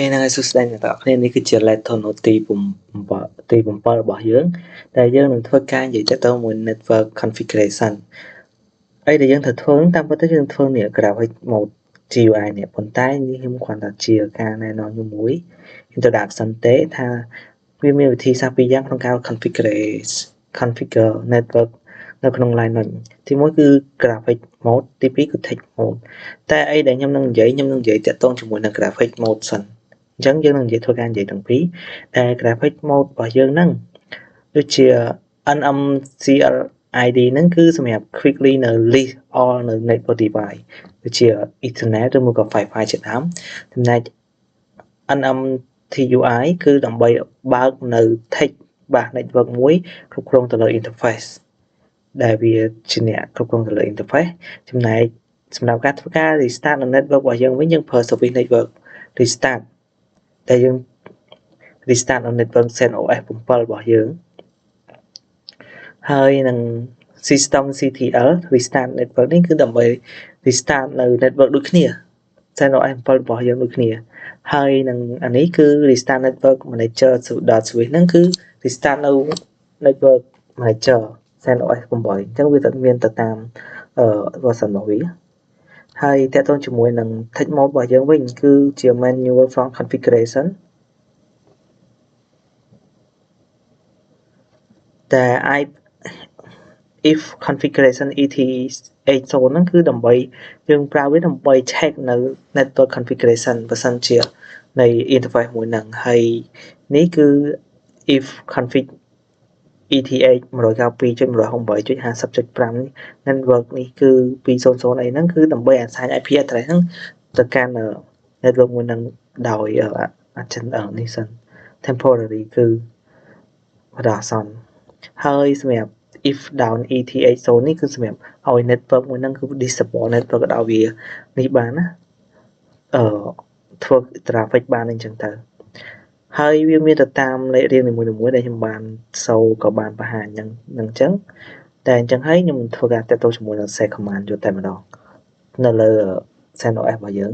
ហ្នឹងហើយសួស្តីអ្នកទាំងអស់គ្នានេះគឺជា lesson ទី7របស់យើងដែលយើងនឹងធ្វើការនិយាយទាក់ទងមួយ network configuration ហើយដែលយើងត្រូវធ្វើតាមពិតទៅយើងធ្វើនេះ graphic mode GUI នេះប៉ុន្តែនេះខ្ញុំគ្រាន់តែជាការណែនាំមួយ introduction ទេថាវាមានវិធីសាស្ត្រពីរយ៉ាងក្នុងការ configure network នៅក្នុង Linux ទីមួយគឺ graphic mode ទីពីរគឺ text mode តែអីដែលខ្ញុំនឹងនិយាយទាក់ទងជាមួយនឹង graphic mode សិនអញ្ចឹងយើងនឹងធ្វើការនិយាយទាំងពីរតែ graphic mode របស់យើងហ្នឹងដូចជា NMCLID ហ្នឹងគឺសម្រាប់ quickly នៅ list all នៅ network device ដូចជា Ethernet ឬមួយក៏ Wi-Fi ជាដើមចំណែក NMTUI គឺដើម្បីបើកនៅ text network មួយគ្រប់គ្រងទៅលើ interface ដែលវាជាអ្នកគ្រប់គ្រងទៅលើ interface ចំណែកសម្រាប់ការធ្វើការ restart នៅ network របស់យើងវិញយើងប្រើ service network restart តែយើង restart នៅ network CentOS 7 របស់យើងហើយនឹង systemctl restart network នេះគឺដើម្បី restart នៅ network ដូចគ្នា CentOS 7 របស់យើងដូចគ្នាហើយនឹងអានេះគឺ restart network manager .switch ហ្នឹងគឺ restart នៅ network manager CentOS 8អញ្ចឹងវាមានទៅតាមversion របស់វាហើយតើតើជាមួយនឹង text mode របស់យើងវិញគឺជា manual from configuration តែ if configuration ETH0 ហ្នឹងគឺដើម្បីយើងប្រើវាដើម្បី check នៅ network configuration បើសិនជានៃ interface មួយហ្នឹងហើយនេះគឺ if config ETH 192.168.50.5 network នេះគឺ200អីហ្នឹងគឺដើម្បី assign IP address ហ្នឹងទៅកាន់ network មួយហ្នឹងដោយ នេះសិន temporary គឺបណ្ដោះអាសន្នហើយសម្រាប់ if down ETH0 នេះគឺសម្រាប់ឲ្យ network មួយហ្នឹងគឺ disable network ដល់វានេះបានណាធ្វើ traffic បានអញ្ចឹងទៅហើយវាមានទៅតាមលេខរៀងនីមួយៗដែលខ្ញុំបានសូវក៏បានបង្ហាញហ្នឹងអញ្ចឹងតែអញ្ចឹងហើយខ្ញុំធ្វើការទាក់ទងជាមួយនឹង set command យកតែម្ដងនៅលើ CentOS របស់យើង